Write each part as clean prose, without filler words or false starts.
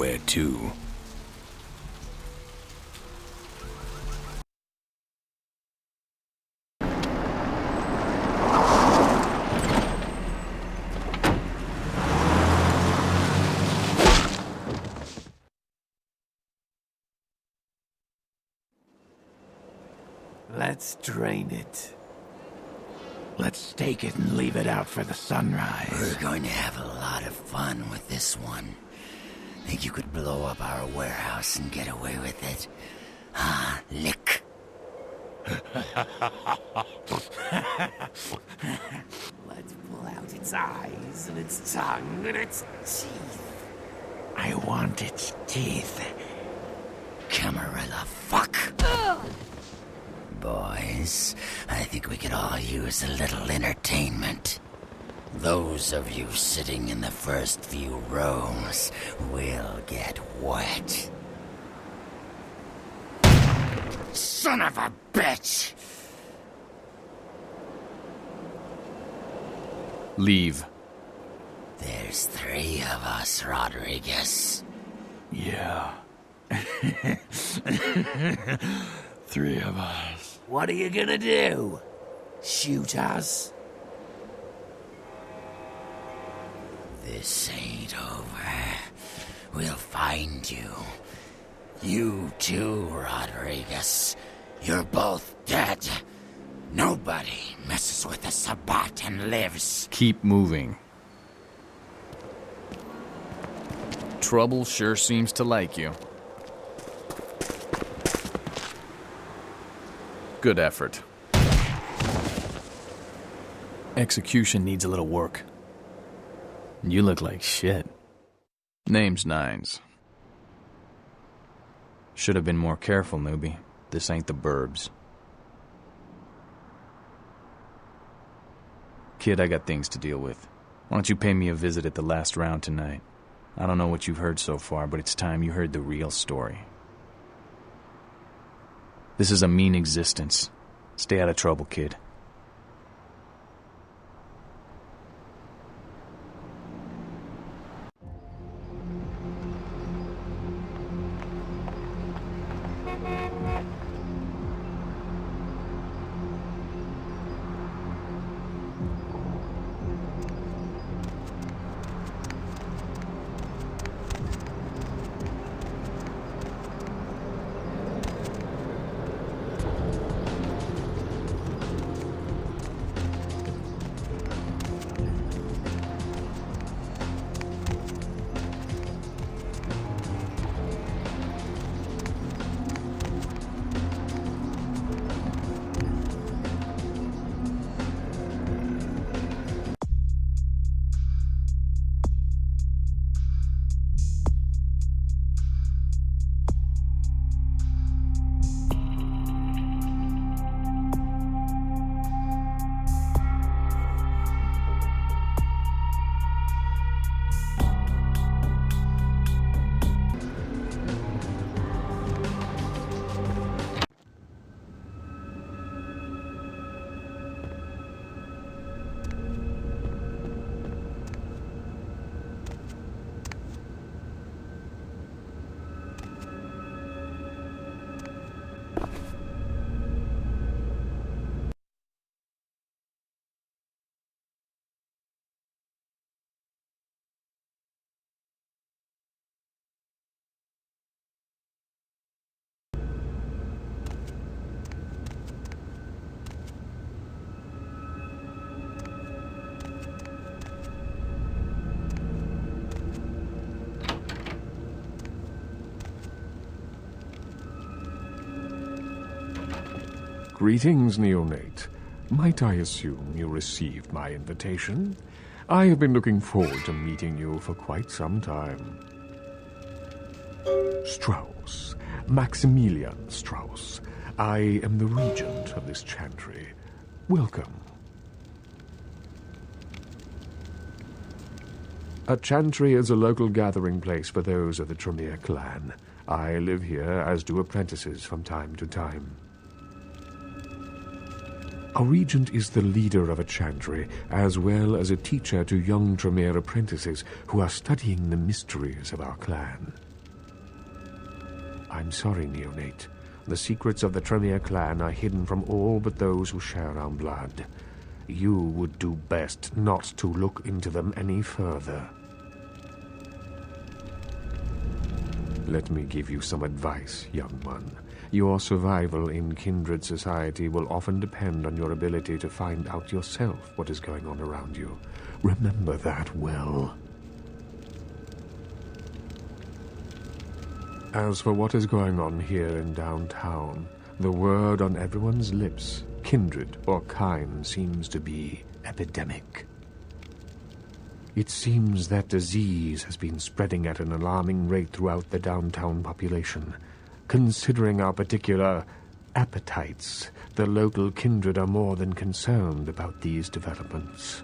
where to. Let's drain it. Let's stake it and leave it out for the sunrise. We're going to have a lot of fun with this one. Think you could blow up our warehouse and get away with it? Huh, lick? Let's pull out its eyes and its tongue and its teeth. I want its teeth. Camarilla fuck. Boys, I think we could all use a little entertainment. Those of you sitting in the first few rows will get wet. Son of a bitch! Leave. There's 3 of us, Rodriguez. Yeah. 3 of us. What are you gonna do? Shoot us? This ain't over. We'll find you. You too, Rodriguez. You're both dead. Nobody messes with the Sabbat and lives. Keep moving. Trouble sure seems to like you. Good effort. Execution needs a little work. You look like shit. Name's Nines. Should have been more careful, newbie. This ain't the burbs. Kid, I got things to deal with. Why don't you pay me a visit at the last round tonight? I don't know what you've heard so far, but it's time you heard the real story. This is a mean existence. Stay out of trouble, kid. Greetings, neonate. Might I assume you received my invitation? I have been looking forward to meeting you for quite some time. Strauss. Maximilian Strauss. I am the regent of this chantry. Welcome. A chantry is a local gathering place for those of the Tremere clan. I live here, as do apprentices from time to time. A regent is the leader of a chantry, as well as a teacher to young Tremere apprentices who are studying the mysteries of our clan. I'm sorry, Neonate. The secrets of the Tremere clan are hidden from all but those who share our blood. You would do best not to look into them any further. Let me give you some advice, young one. Your survival in kindred society will often depend on your ability to find out yourself what is going on around you. Remember that well. As for what is going on here in downtown, the word on everyone's lips, kindred or kind, seems to be epidemic. It seems that disease has been spreading at an alarming rate throughout the downtown population. Considering our particular appetites, the local kindred are more than concerned about these developments.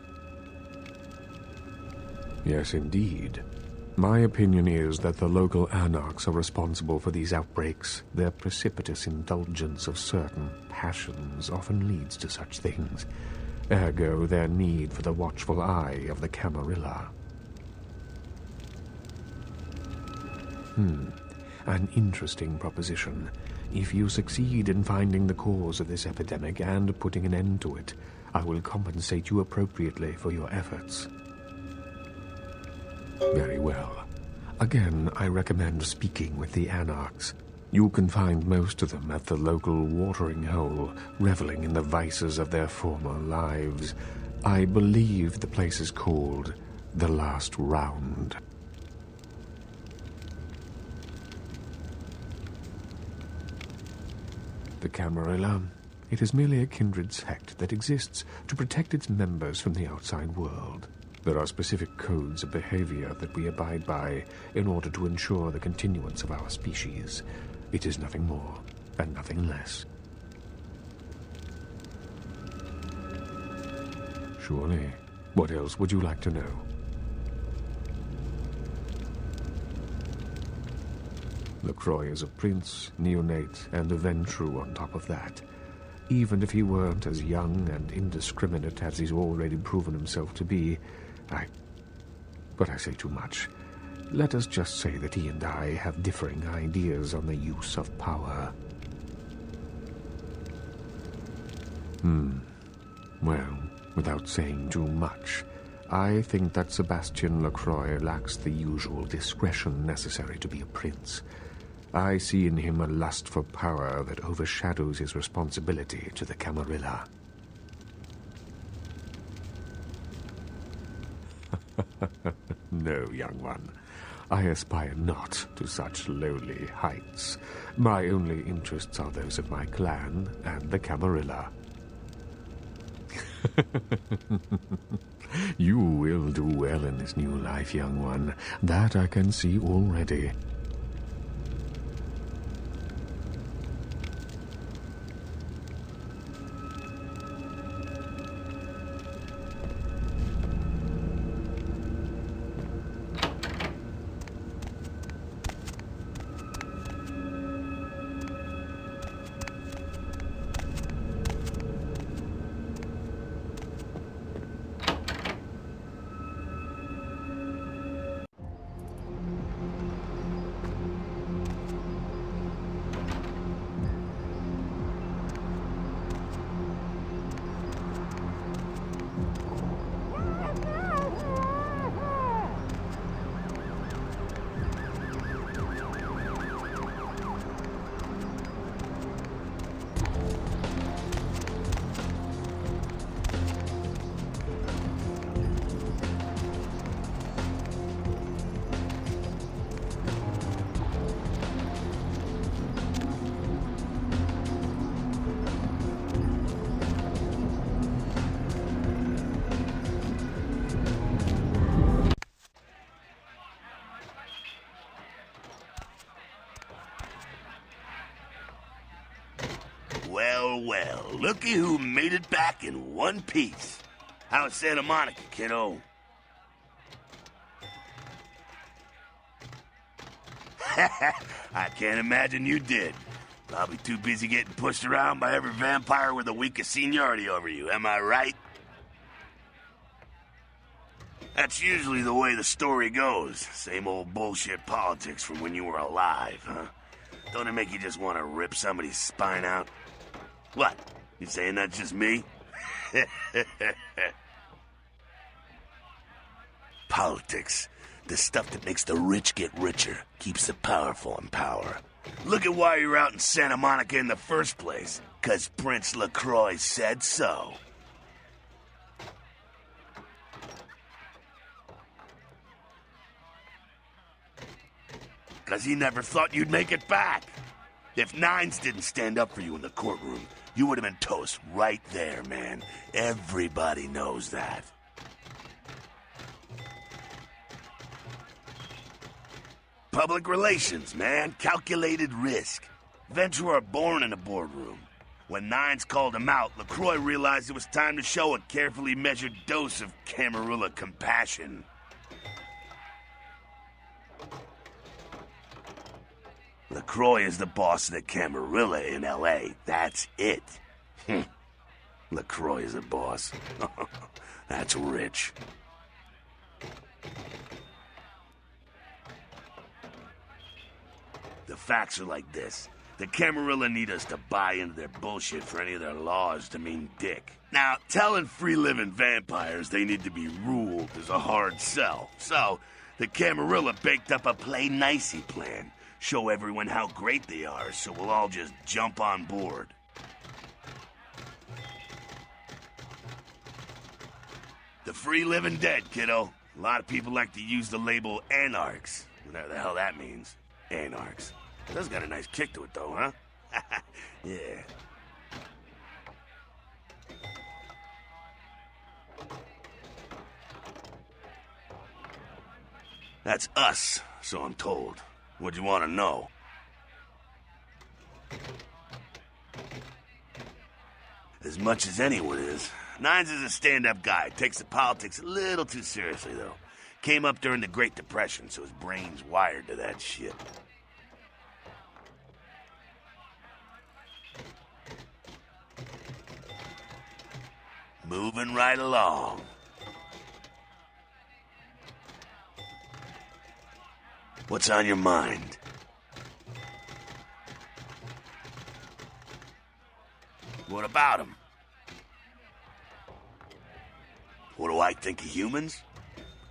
Yes, indeed. My opinion is that the local anarchs are responsible for these outbreaks. Their precipitous indulgence of certain passions often leads to such things. Ergo, their need for the watchful eye of the Camarilla. An interesting proposition. If you succeed in finding the cause of this epidemic and putting an end to it, I will compensate you appropriately for your efforts. Very well. Again, I recommend speaking with the Anarchs. You can find most of them at the local watering hole, reveling in the vices of their former lives. I believe the place is called The Last Round. The Camarilla. It is merely a kindred sect that exists to protect its members from the outside world. There are specific codes of behavior that we abide by in order to ensure the continuance of our species. It is nothing more and nothing less. Surely. What else would you like to know? Lacroix is a prince, neonate, and a Ventrue on top of that. Even if he weren't as young and indiscriminate as he's already proven himself to be, But I say too much. Let us just say that he and I have differing ideas on the use of power. Well, without saying too much, I think that Sebastian Lacroix lacks the usual discretion necessary to be a prince. I see in him a lust for power that overshadows his responsibility to the Camarilla. No, young one. I aspire not to such lowly heights. My only interests are those of my clan and the Camarilla. You will do well in this new life, young one. That I can see already. Well, looky who made it back in one piece. How's Santa Monica, kiddo? I can't imagine you did. Probably too busy getting pushed around by every vampire with the weakest seniority over you, am I right? That's usually the way the story goes. Same old bullshit politics from when you were alive, huh? Don't it make you just want to rip somebody's spine out? What? You saying that's just me? Politics. The stuff that makes the rich get richer, keeps the powerful in power. Look at why you're out in Santa Monica in the first place. 'Cause Prince LaCroix said so. Because he never thought you'd make it back. If Nines didn't stand up for you in the courtroom, you would have been toast right there, man. Everybody knows that. Public relations, man. Calculated risk. Venture are born in a boardroom. When Nines called him out, LaCroix realized it was time to show a carefully measured dose of Camarilla compassion. LaCroix is the boss of the Camarilla in L.A. That's it. LaCroix is a boss. That's rich. The facts are like this. The Camarilla need us to buy into their bullshit for any of their laws to mean dick. Now, telling free-living vampires they need to be ruled is a hard sell. So, the Camarilla baked up a play-nicey plan. Show everyone how great they are, so we'll all just jump on board. The free-living dead, kiddo. A lot of people like to use the label anarchs. Whatever the hell that means. Anarchs. That's got a nice kick to it, though, huh? Yeah. That's us, so I'm told. What'd you want to know? As much as anyone is. Nines is a stand-up guy. Takes the politics a little too seriously, though. Came up during the Great Depression, so his brain's wired to that shit. Moving right along. What's on your mind? What about him? What do I think of humans?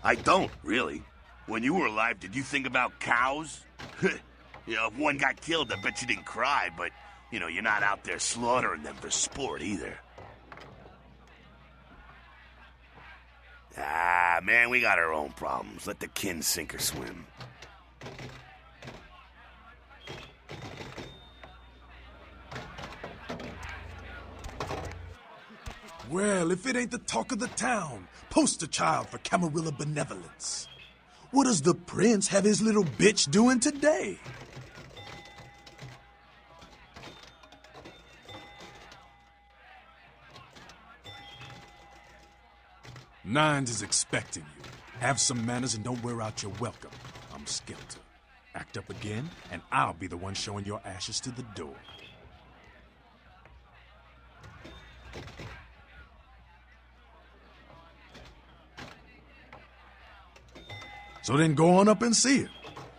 I don't, really. When you were alive, did you think about cows? If one got killed, I bet you didn't cry, but, you're not out there slaughtering them for sport either. Ah, man, we got our own problems. Let the kin sink or swim. Well, if it ain't the talk of the town, poster child for Camarilla benevolence. What does the prince have his little bitch doing today? Nines is expecting you. Have some manners and don't wear out your welcome. I'm Skelter. Act up again, and I'll be the one showing your ashes to the door. So then go on up and see her.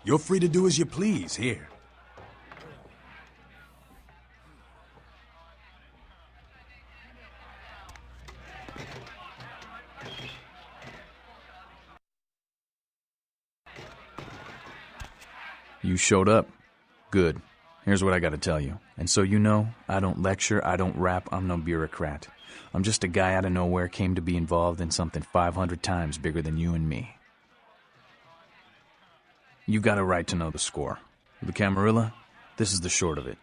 You're free to do as you please here. You showed up. Good. Here's what I gotta tell you. And so you know, I don't lecture, I don't rap, I'm no bureaucrat. I'm just a guy out of nowhere came to be involved in something 500 times bigger than you and me. You got a right to know the score. The Camarilla, this is the short of it.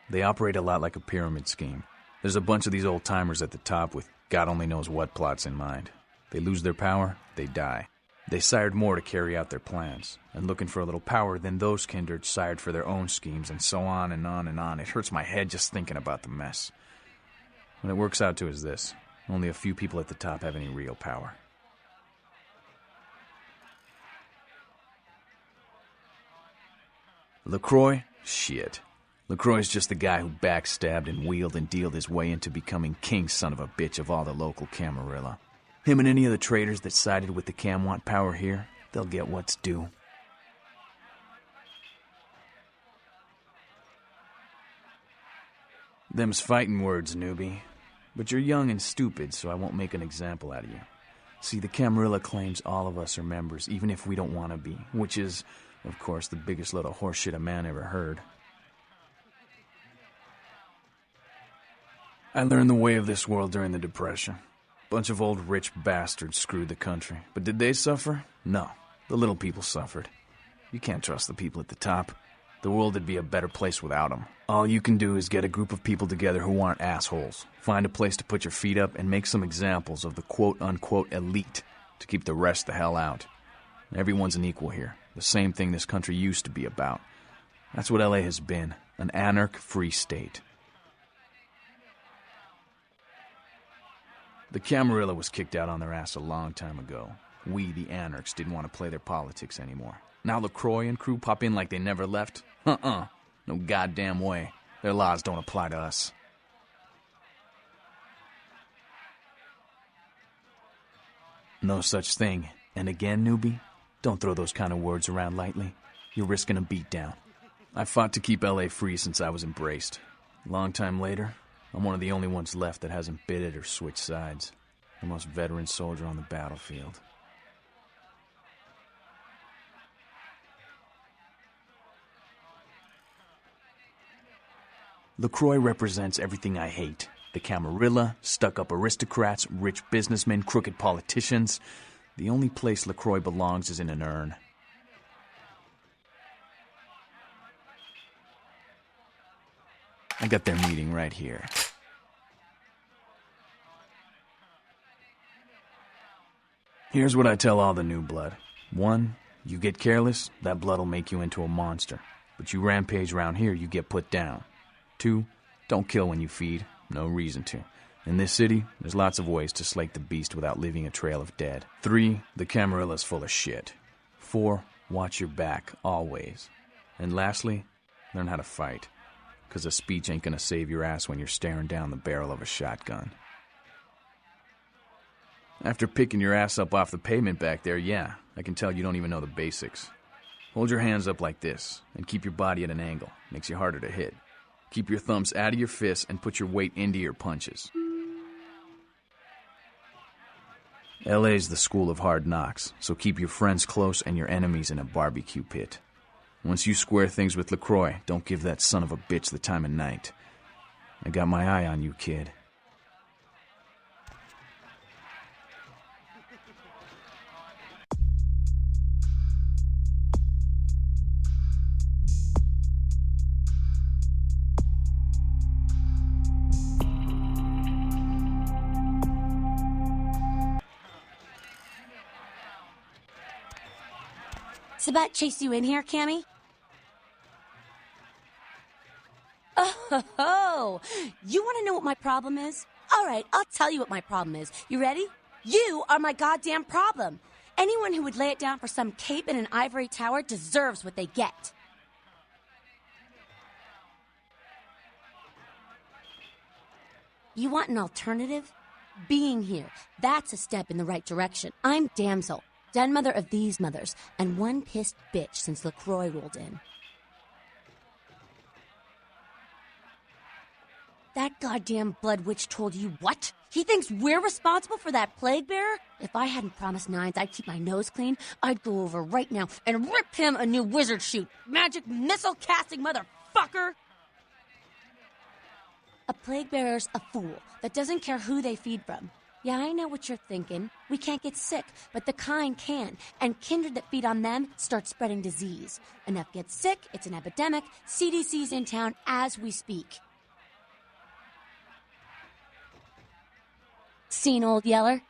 They operate a lot like a pyramid scheme. There's a bunch of these old-timers at the top with God only knows what plots in mind. They lose their power, they die. They sired more to carry out their plans, and looking for a little power, then those kindred sired for their own schemes, and so on and on and on. It hurts my head just thinking about the mess. What it works out to is this. Only a few people at the top have any real power. LaCroix? Shit. LaCroix's just the guy who backstabbed and wheeled and dealed his way into becoming king son of a bitch of all the local Camarilla. Him and any of the traitors that sided with the Cam want power here, they'll get what's due. Them's fighting words, newbie. But you're young and stupid, so I won't make an example out of you. See, the Camarilla claims all of us are members, even if we don't want to be, which is, of course, the biggest load of horseshit a man ever heard. I learned the way of this world during the Depression. Bunch of old rich bastards screwed the country. But did they suffer? No. The little people suffered. You can't trust the people at the top. The world would be a better place without them. All you can do is get a group of people together who aren't assholes. Find a place to put your feet up and make some examples of the quote-unquote elite to keep the rest the hell out. Everyone's an equal here. The same thing this country used to be about. That's what LA has been. An anarch-free state. The Camarilla was kicked out on their ass a long time ago. We, the anarchs, didn't want to play their politics anymore. Now LaCroix and crew pop in like they never left? No goddamn way. Their laws don't apply to us. No such thing. And again, newbie, don't throw those kind of words around lightly. You're risking a beatdown. I fought to keep LA free since I was embraced. A long time later, I'm one of the only ones left that hasn't bit it or switched sides. The most veteran soldier on the battlefield. LaCroix represents everything I hate. The Camarilla, stuck-up aristocrats, rich businessmen, crooked politicians. The only place LaCroix belongs is in an urn. I got their meeting right here. Here's what I tell all the new blood. 1, you get careless, that blood'll make you into a monster. But you rampage around here, you get put down. 2, don't kill when you feed. No reason to. In this city, there's lots of ways to slake the beast without leaving a trail of dead. 3, the Camarilla's full of shit. 4, watch your back, always. And lastly, learn how to fight. 'Cause a speech ain't gonna save your ass when you're staring down the barrel of a shotgun. After picking your ass up off the pavement back there, yeah, I can tell you don't even know the basics. Hold your hands up like this, and keep your body at an angle. Makes you harder to hit. Keep your thumbs out of your fists and put your weight into your punches. LA's the school of hard knocks, so keep your friends close and your enemies in a barbecue pit. Once you square things with LaCroix, don't give that son of a bitch the time of night. I got my eye on you, kid. Sabat chased you in here, Cammy? Oh, you want to know what my problem is? All right, I'll tell you what my problem is. You ready? You are my goddamn problem. Anyone who would lay it down for some cape in an ivory tower deserves what they get. You want an alternative? Being here, that's a step in the right direction. I'm Damsel, den mother of these mothers, and one pissed bitch since LaCroix rolled in. That goddamn blood witch told you what? He thinks we're responsible for that plague bearer? If I hadn't promised Nines I'd keep my nose clean, I'd go over right now and rip him a new wizard shoot. Magic missile casting motherfucker! A plague bearer's a fool that doesn't care who they feed from. Yeah, I know what you're thinking. We can't get sick, but the kind can. And kindred that feed on them start spreading disease. Enough get sick, it's an epidemic. CDC's in town as we speak. Seen Old Yeller?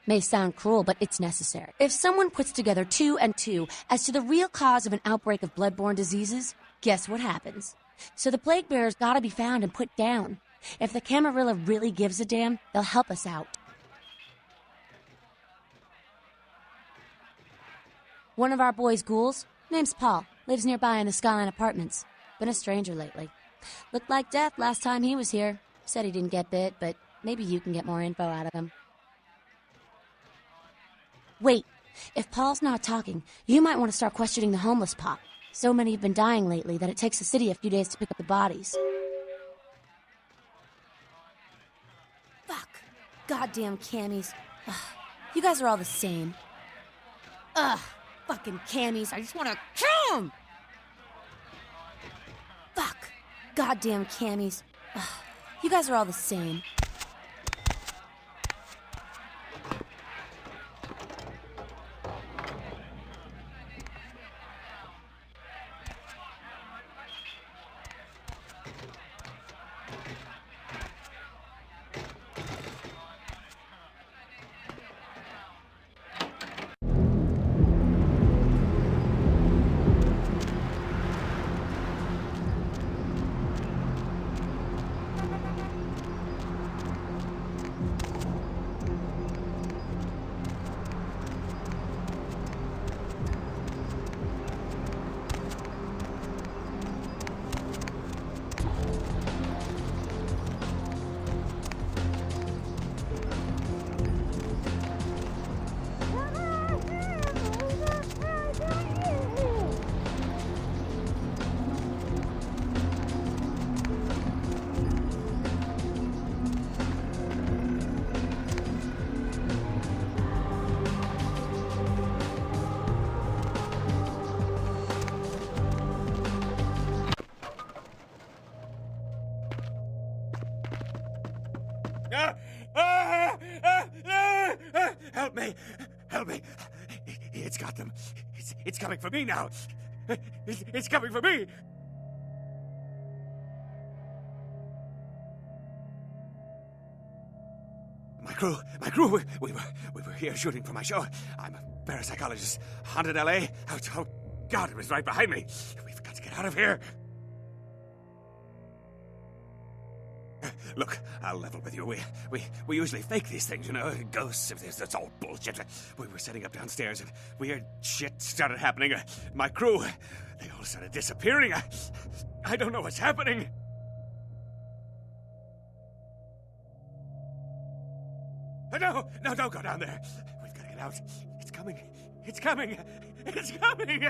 May sound cruel, but it's necessary. If someone puts together 2 and 2 as to the real cause of an outbreak of bloodborne diseases, guess what happens? So the plague bearers gotta be found and put down. If the Camarilla really gives a damn, they'll help us out. One of our boys' ghouls, name's Paul, lives nearby in the Skyline Apartments. Been a stranger lately. Looked like death last time he was here. Said he didn't get bit, but maybe you can get more info out of him. Wait, if Paul's not talking, you might want to start questioning the homeless pop. So many have been dying lately that it takes the city a few days to pick up the bodies. goddamn cammies. Ugh, you guys are all the same. Ugh, fucking cammies. I just want to kill them. Fuck. Goddamn cammies. Ugh, you guys are all the same. Help me! Help me! It's got them. It's coming for me now. It's coming for me! My crew, we were here shooting for my show. I'm a parapsychologist, haunted LA. Oh, God, it was right behind me. We've got to get out of here. Look, I'll level with you. We usually fake these things, you know, ghosts. That's all bullshit. We were setting up downstairs, and weird shit started happening. My crew, they all started disappearing. I don't know what's happening. No, don't go down there. We've got to get out. It's coming. It's coming. It's coming.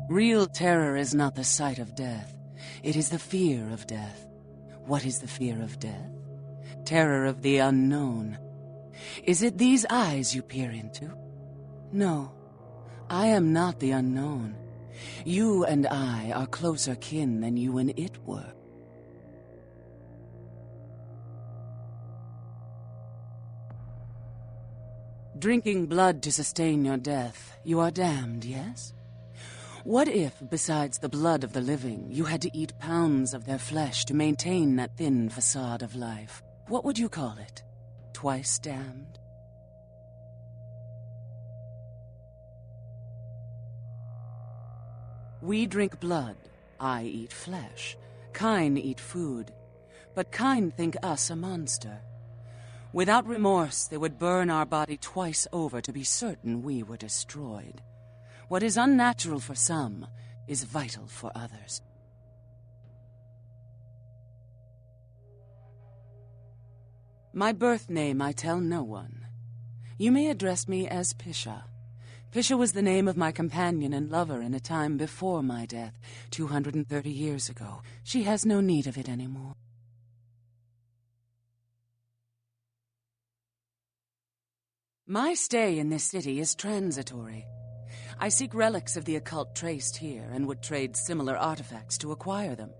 Real terror is not the sight of death. It is the fear of death. What is the fear of death? Terror of the unknown. Is it these eyes you peer into? No, I am not the unknown. You and I are closer kin than you and it were. Drinking blood to sustain your death, you are damned, yes? What if, besides the blood of the living, you had to eat pounds of their flesh to maintain that thin facade of life? What would you call it? Twice damned? We drink blood, I eat flesh, kine eat food, but kine think us a monster. Without remorse, they would burn our body twice over to be certain we were destroyed. What is unnatural for some is vital for others. My birth name I tell no one. You may address me as Pisha. Pisha was the name of my companion and lover in a time before my death, 230 years ago. She has no need of it anymore. My stay in this city is transitory. I seek relics of the occult traced here and would trade similar artifacts to acquire them.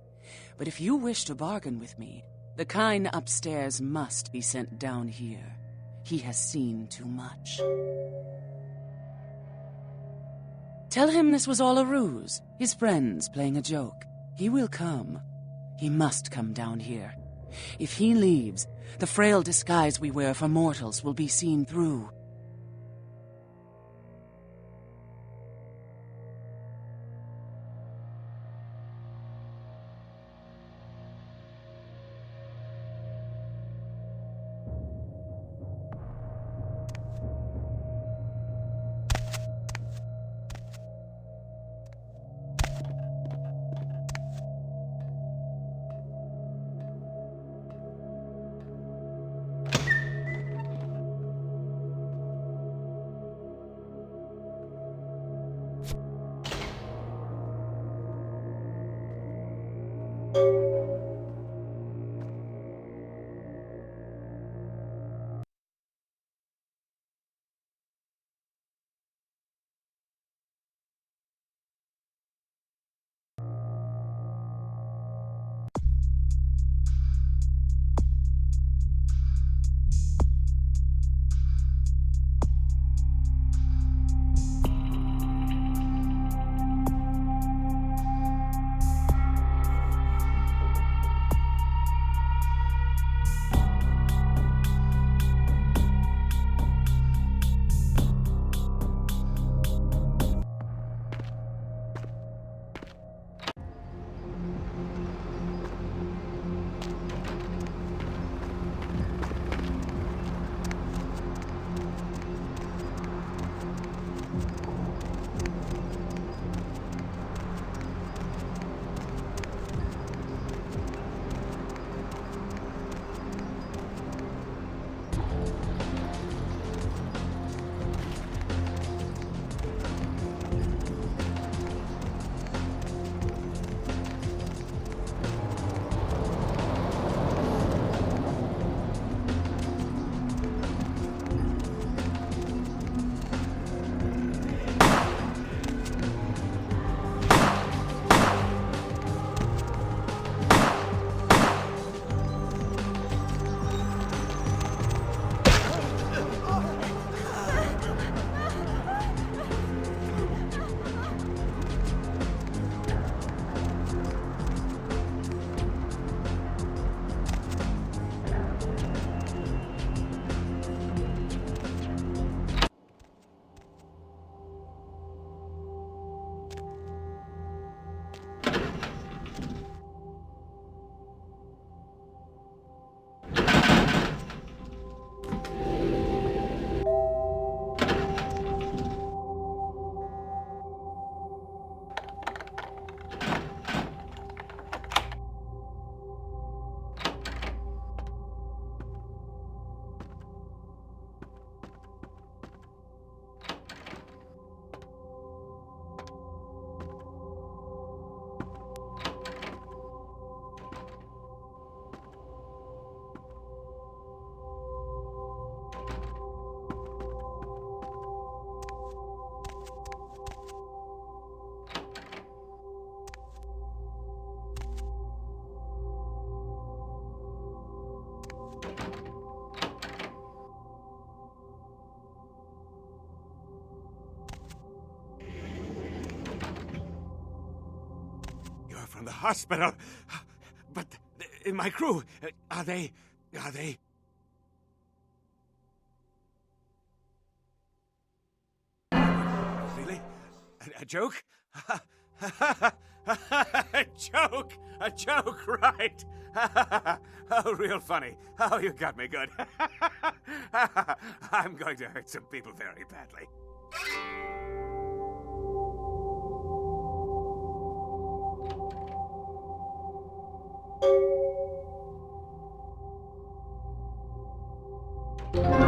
But if you wish to bargain with me, the kine upstairs must be sent down here. He has seen too much. Tell him this was all a ruse, his friends playing a joke. He will come. He must come down here. If he leaves, the frail disguise we wear for mortals will be seen through. the hospital. But my crew, are they... Really? A joke? A joke, right? Oh, real funny. Oh, you got me good. I'm going to hurt some people very badly. You